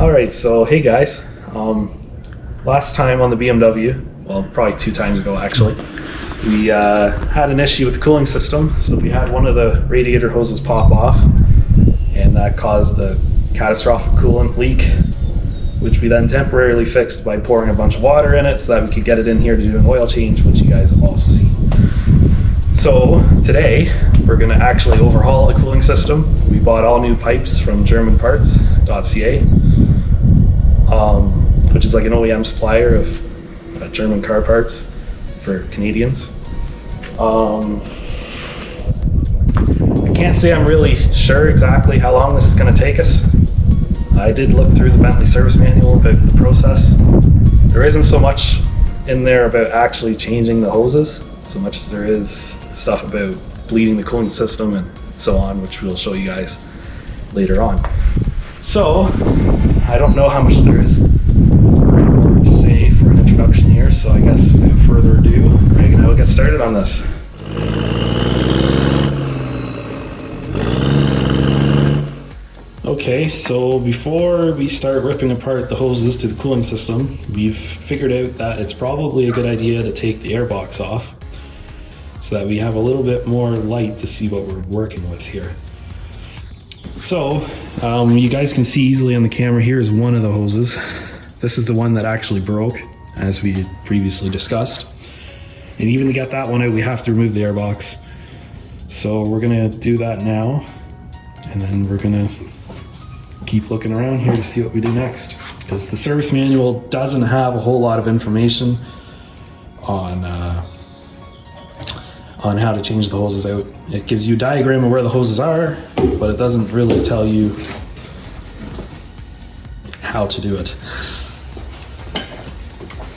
Alright, so hey guys, last time on the BMW, well probably 2 times ago actually, we had an issue with the cooling system. So we had one of the radiator hoses pop off, and that caused a catastrophic coolant leak, which we then temporarily fixed by pouring a bunch of water in it so that we could get it in here to do an oil change, which you guys have also seen. So today we're going to actually overhaul the cooling system. We bought all new pipes from germanparts.ca, which is like an OEM supplier of German car parts for Canadians. I can't say I'm really sure exactly how long this is going to take us. I did look through the Bentley service manual about the process. There isn't so much in there about actually changing the hoses, so much as there is stuff about bleeding the cooling system and so on, which we'll show you guys later on. So, I don't know how much there is to say for an introduction here, so I guess without further ado, Greg and I will get started on this. Okay, so before we start ripping apart the hoses to the cooling system, we've figured out that it's probably a good idea to take the airbox off so that we have a little bit more light to see what we're working with here. So, you guys can see easily on the camera, here is one of the hoses. This is the one that actually broke, as we had previously discussed. And even to get that one out, we have to remove the airbox. So we're gonna do that now, and then we're gonna keep looking around here to see what we do next. Because the service manual doesn't have a whole lot of information on how to change the hoses out. It gives you a diagram of where the hoses are, but it doesn't really tell you how to do it.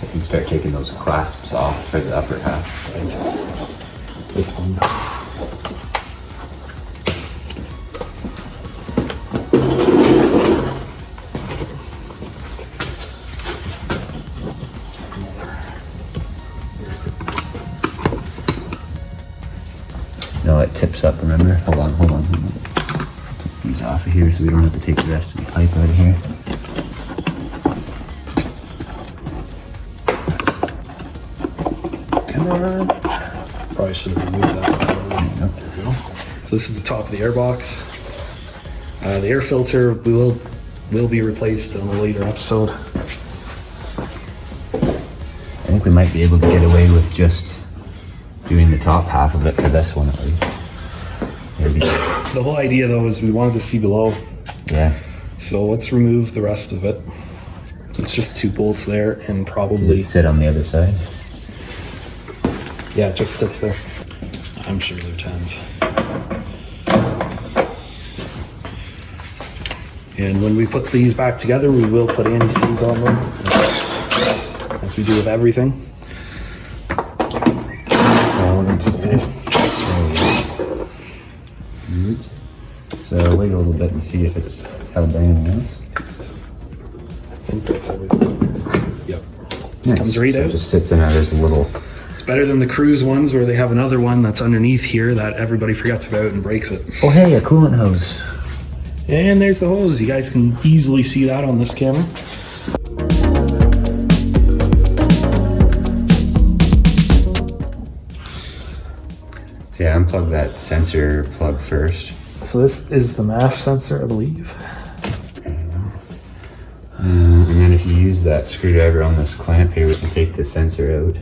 You can start taking those clasps off for the upper half. Right. This one. No, it tips up, remember? Hold on. Take these off of here so we don't have to take the rest of the pipe out of here. Come on. Probably should have removed that. There we go. So this is the top of the airbox. The air filter will be replaced in a later episode. I think we might be able to get away with just doing the top half of it for this one at least. Maybe. The whole idea though is we wanted to see below. Yeah. So let's remove the rest of it. It's just 2 bolts there and probably... Does it sit on the other side? Yeah, it just sits there. I'm sure they're 10s. And when we put these back together, we will put anti-seize on them, as we do with everything. So wait a little bit and see if it's held down anything else. I think that's everything. Yep. Just comes right out. It just sits in there. There's a little... It's better than the cruise ones where they have another one that's underneath here that everybody forgets about and breaks it. Oh hey, a coolant hose. And there's the hose. You guys can easily see that on this camera. So yeah, unplug that sensor plug first. So this is the MAF sensor, I believe. And then if you use that screwdriver on this clamp here, we can take the sensor out.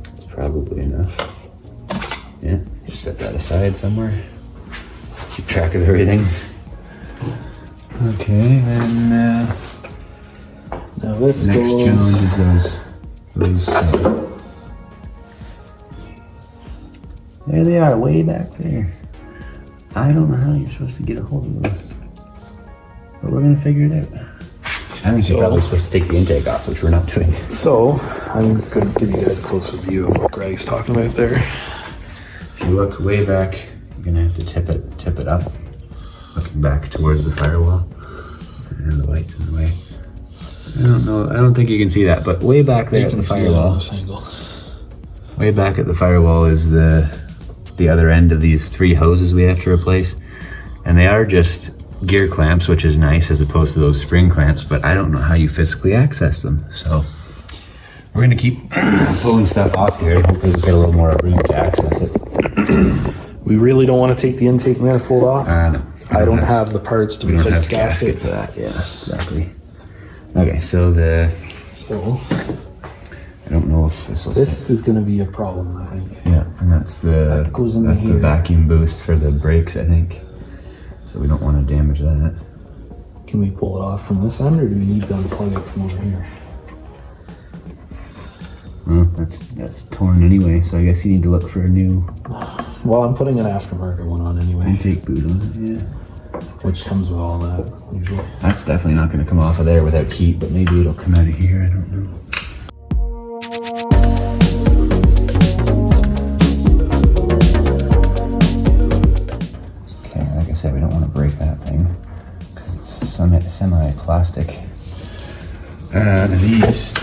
That's probably enough. Yeah, just set that aside somewhere. Keep track of everything. Okay, then Now this next goes... challenge is those there they are, way back there. I don't know how you're supposed to get a hold of those, but we're gonna figure it out. I think you're probably supposed to take the intake off, which we're not doing. So I'm gonna give you guys a closer view of what Greg's talking about there. If you look way back, you're gonna have to tip it up, looking back towards the firewall. And the light's in the way. I don't know. I don't think you can see that, but way back there at the firewall. Way back at the firewall is the other end of these 3 hoses we have to replace. And they are just gear clamps, which is nice as opposed to those spring clamps, but I don't know how you physically access them. So we're gonna keep pulling stuff off here. Hopefully we'll get a little more room to access it. We really don't want to take the intake manifold off. No, I don't have the parts to replace the gasket for that. Yeah, exactly. Okay, so I don't know if this is going to be a problem, I think. Yeah, and that's the vacuum boost for the brakes, I think. So we don't want to damage that. Can we pull it off from this end, or do we need to unplug it from over here? Well, that's torn anyway, so I guess you need to look for a new. Well, I'm putting an aftermarket one on anyway. Intake boot on it, yeah. Which comes with all that, usually. That's definitely not going to come off of there without heat, but maybe it'll come out of here, I don't know. Okay, like I said, we don't want to break that thing. It's semi-plastic. These. I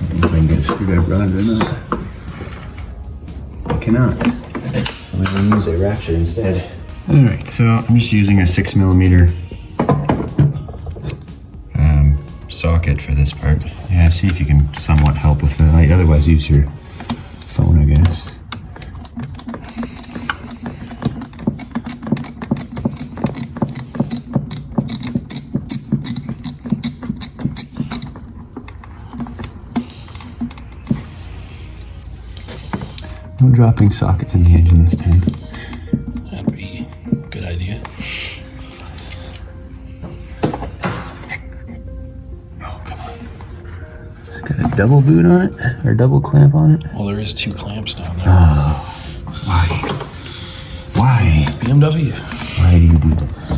don't know if I can get a screwdriver on it or not. I cannot. So we will use a ratchet instead. Alright, so I'm just using a 6mm socket for this part. Yeah, see if you can somewhat help with the light. Otherwise, use your phone, I guess. No dropping sockets in the engine this time. That'd be a good idea. Oh, come on. Has it got a double boot on it? Or double clamp on it? Well, there is 2 clamps down there. Oh, why? Why? BMW. Why do you do this?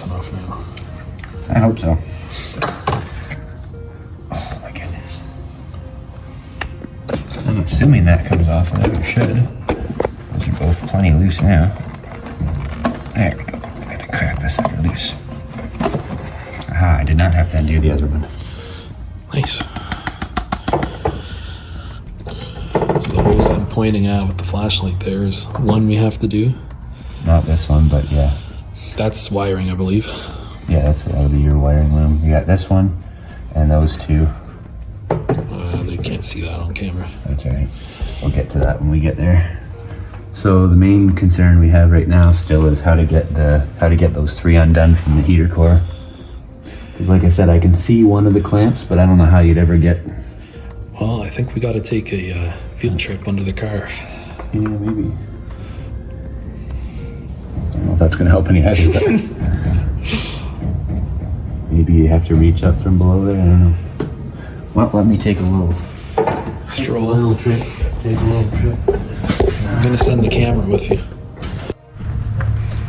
Enough now. I hope so. Oh my goodness. I'm assuming that comes off, and it should. Those are both plenty loose now. There we go. I gotta crack this sucker loose. Aha, I did not have to undo the other one. Nice. So the holes I'm pointing at with the flashlight there is one we have to do. Not this one, but yeah. That's wiring, I believe. Yeah, that'll be your wiring room. You got this one and those 2. They can't see that on camera. That's all right. We'll get to that when we get there. So the main concern we have right now still is how to get those 3 undone from the heater core. Because like I said, I can see one of the clamps, but I don't know how you'd ever get. Well, I think we got to take a field trip under the car. Yeah, maybe. I don't know if that's going to help any either, but maybe you have to reach up from below there. I don't know. Well, let me take a little stroll. Take a little trip. I'm going to send the camera with you.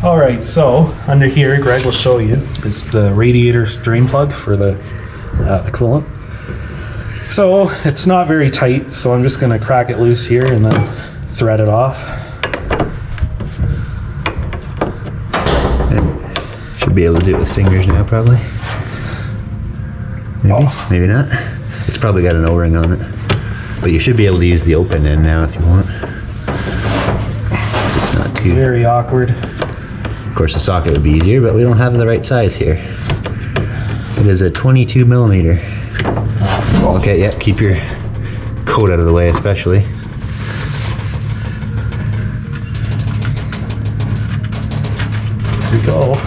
All right, so under here, Greg will show you, is the radiator drain plug for the coolant. So it's not very tight, so I'm just going to crack it loose here and then thread it off. Should be able to do it with fingers now, probably. Maybe, maybe not. It's probably got an O-ring on it. But you should be able to use the open end now if you want. It's not too... It's very awkward. Of course, the socket would be easier, but we don't have the right size here. It is a 22mm. Okay, yeah, keep your coat out of the way, especially. Here we go.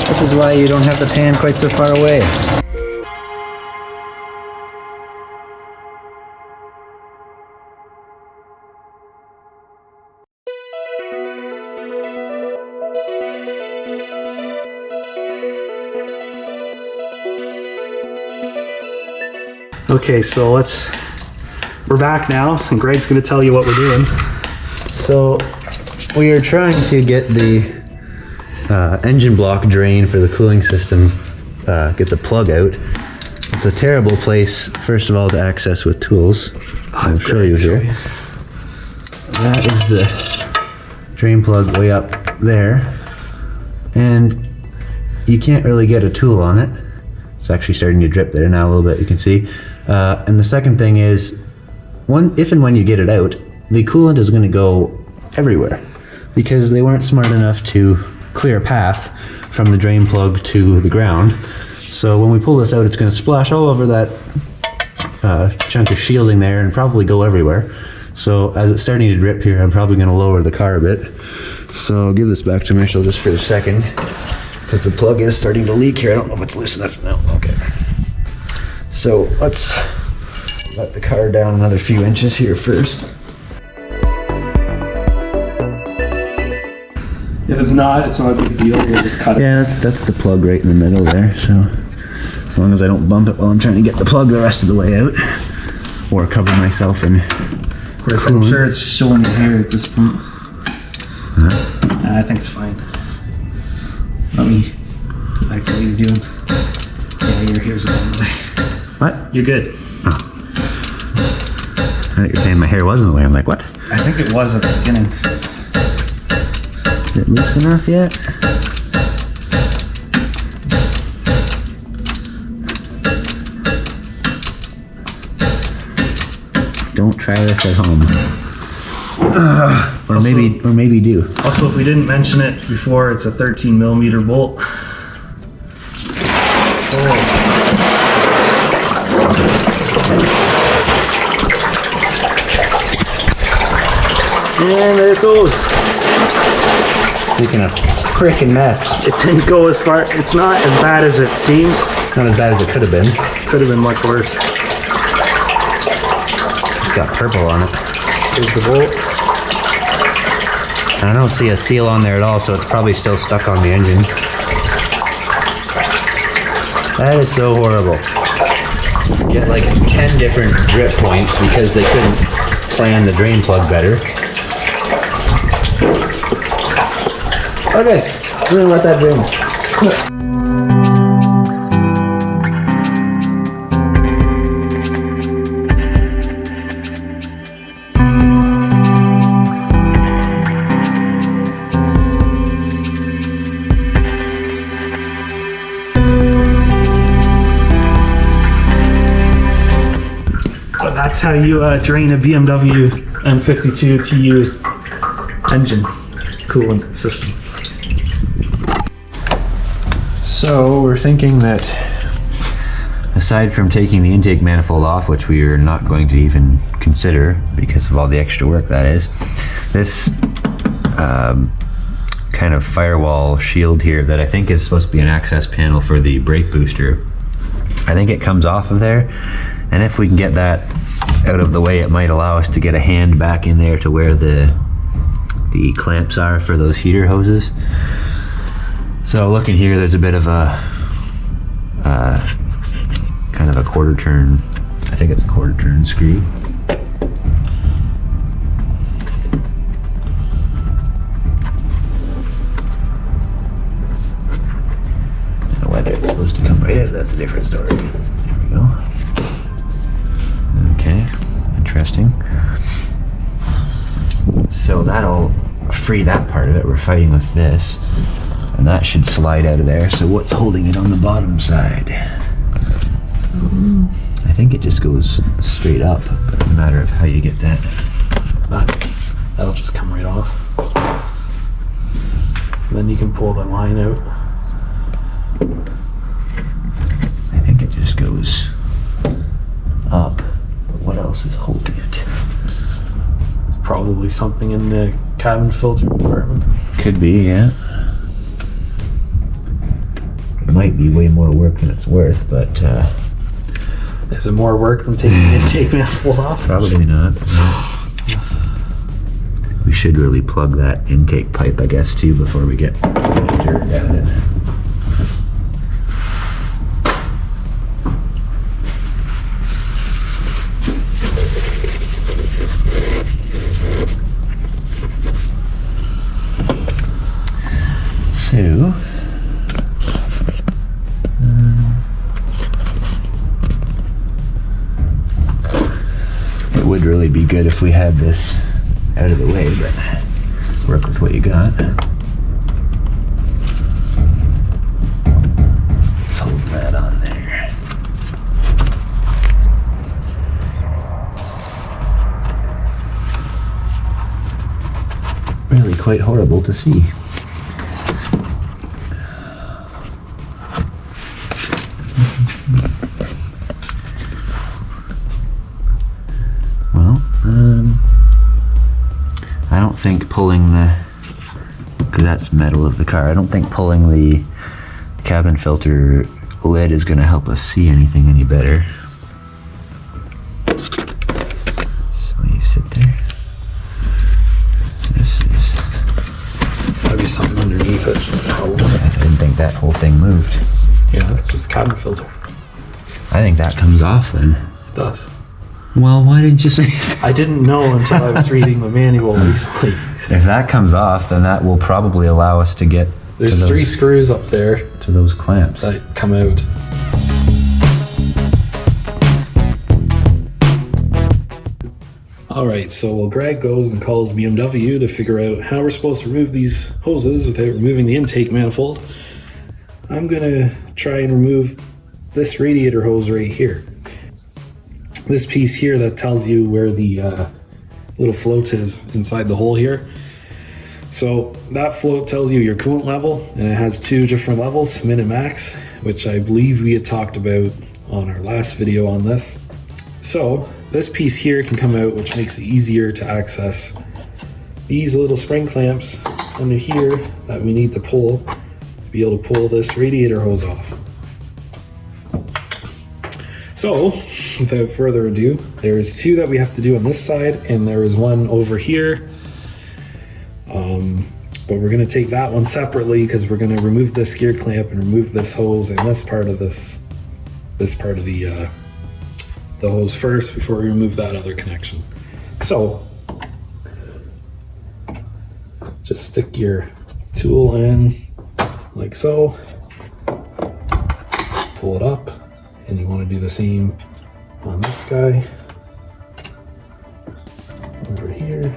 This is why you don't have the pan quite so far away. Okay, so we're back now, and Greg's gonna tell you what we're doing. So we are trying to get the engine block drain for the cooling system, get the plug out. It's a terrible place, first of all, to access with tools. I'll show you here. That is the drain plug way up there. And you can't really get a tool on it. It's actually starting to drip there now a little bit, you can see. And the second thing is, if and when you get it out, the coolant is going to go everywhere because they weren't smart enough to clear a path from the drain plug to the ground. So when we pull this out, it's going to splash all over that chunk of shielding there and probably go everywhere. So as it's starting to drip here, I'm probably going to lower the car a bit. So I'll give this back to Mitchell just for a second because the plug is starting to leak here. I don't know if it's loose enough. No, okay. So let's let the car down another few inches here first. If it's not a big deal. We'll just cut it. Yeah, that's the plug right in the middle there. So as long as I don't bump it while I'm trying to get the plug the rest of the way out or cover myself in. Of course, I'm sure it's showing the hair at this point. I think it's fine. Let me go back to what you're doing. Yeah, your hair's going the way. What? You're good. Oh. I thought you were saying my hair wasn't the way. I'm like, what? I think it was at the beginning. Is it loose enough yet? Don't try this at home. Or maybe do. Also, if we didn't mention it before, it's a 13mm bolt. Oh. And there it goes. Making a frickin' mess. It didn't go as far. It's not as bad as it seems. Not as bad as it could have been. Could have been much worse. It's got purple on it. Here's the bolt. I don't see a seal on there at all, so it's probably still stuck on the engine. That is so horrible. You get like 10 different drip points because they couldn't plan the drain plug better. Okay, I'm gonna let that drain. That's how you drain a BMW M52 TU engine coolant system. So we're thinking that aside from taking the intake manifold off, which we are not going to even consider because of all the extra work that is, this kind of firewall shield here that I think is supposed to be an access panel for the brake booster, I think it comes off of there, and if we can get that out of the way, it might allow us to get a hand back in there to where the clamps are for those heater hoses. So looking here, there's a bit of a kind of a quarter turn, I think it's a quarter turn screw. And whether it's supposed to come right out, that's a different story. There we go. Okay, interesting. So that'll free that part of it. We're fighting with this, and that should slide out of there. So what's holding it on the bottom side? I think it just goes straight up, but it's a matter of how you get that. That'll just come right off. Then you can pull the line out. I think it just goes up. What else is holding it? It's probably something in the cabin filter compartment. Could be, yeah. It might be way more work than it's worth, but is it more work than taking the intake manifold off? probably not. We should really plug that intake pipe, I guess, too, before we get dirt down it. So, it would really be good if we had this out of the way, but work with what you got. Let's hold that on there. Really quite horrible to see. Well, I don't think pulling the, because that's metal of the car, I don't think pulling the cabin filter lid is going to help us see anything any better. So you sit there. This is... Gotta be something underneath it. Probably. I didn't think that whole thing moved. Yeah, that's just cabin filter. I think that comes off then. It does. Well, why didn't you say so? I didn't know until I was reading the manual recently. If that comes off, then that will probably allow us to get There's to 3 screws up there to those clamps. that come out. Alright, so while Greg goes and calls BMW to figure out how we're supposed to remove these hoses without removing the intake manifold, I'm gonna try and remove this radiator hose right here. This piece here that tells you where the little float is inside the hole here. So that float tells you your coolant level, and it has 2 different levels, min and max, which I believe we had talked about on our last video on this. So this piece here can come out, which makes it easier to access these little spring clamps under here that we need to pull to be able to pull this radiator hose off. So, without further ado, there's 2 that we have to do on this side, and there is 1 over here. But we're going to take that one separately because we're going to remove this gear clamp and remove this hose and this part of this part of the hose first before we remove that other connection. So, just stick your tool in like so, pull it up. And you want to do the same on this guy over here.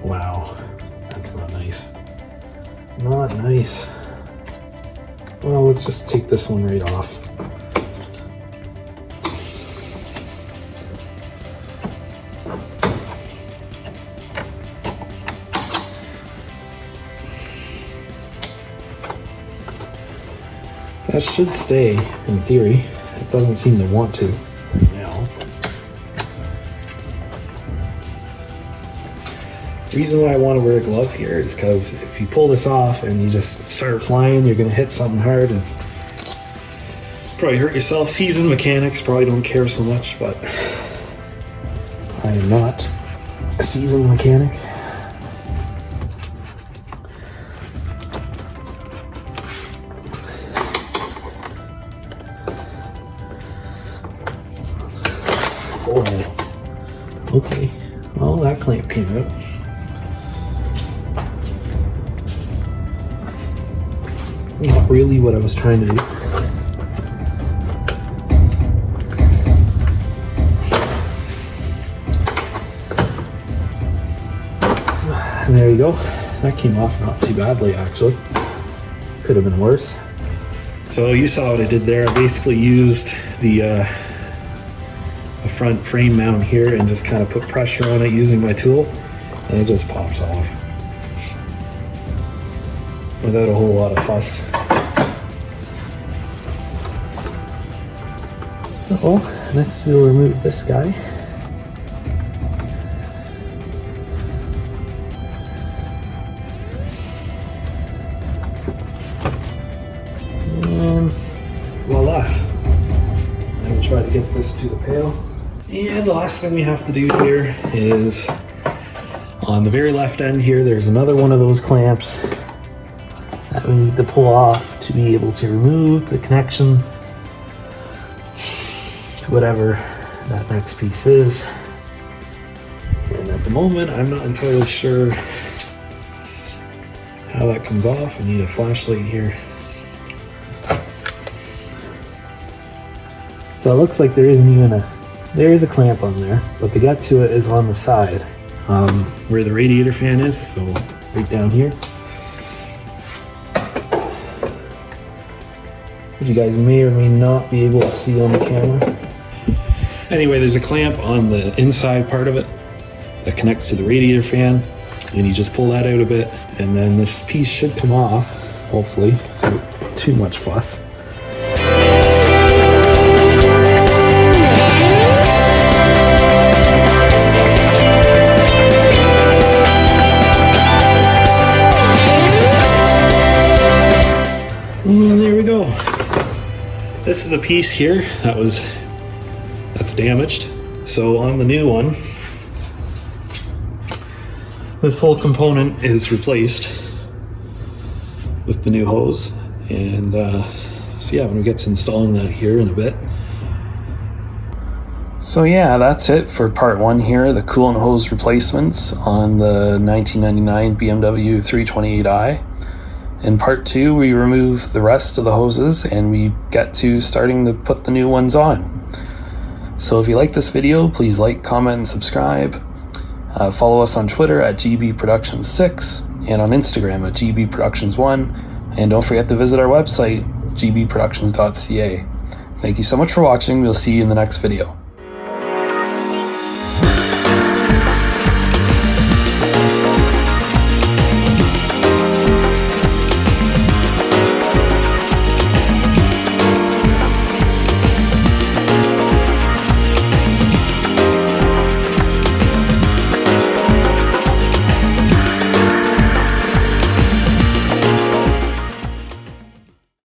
Wow, that's not nice. Not nice. Well, let's just take this one right off. That should stay, in theory. It doesn't seem to want to right now. The reason why I want to wear a glove here is because if you pull this off and you just start flying, you're going to hit something hard and probably hurt yourself. Seasoned mechanics probably don't care so much, but I am not a seasoned mechanic. Oh, okay. Well, that clamp came out. Not really what I was trying to do. And there you go. That came off not too badly, actually. Could have been worse. So you saw what I did there. I basically used the front frame mount here and just kind of put pressure on it using my tool, and it just pops off without a whole lot of fuss. So next we'll remove this guy. And voila. I will try to get this to the pail. And the last thing we have to do here is on the very left end here, there's another one of those clamps that we need to pull off to be able to remove the connection to whatever that next piece is. And at the moment, I'm not entirely sure how that comes off. I need a flashlight here. So it looks like there isn't even there is a clamp on there, but to get to it is on the side, where the radiator fan is, so right down here. Which you guys may or may not be able to see on the camera. Anyway, there's a clamp on the inside part of it that connects to the radiator fan, and you just pull that out a bit, and then this piece should come off, hopefully, without too much fuss. And there we go. This is the piece here that's damaged. So on the new one, this whole component is replaced with the new hose. And so yeah, when we get to installing that here in a bit. So yeah, that's it for part one here, the coolant hose replacements on the 1999 BMW 328i. In part two, we remove the rest of the hoses and we get to starting to put the new ones on. So if you like this video, please like, comment, and subscribe. Follow us on Twitter at gbproductions6 and on Instagram at gbproductions1. And don't forget to visit our website, gbproductions.ca. Thank you so much for watching. We'll see you in the next video.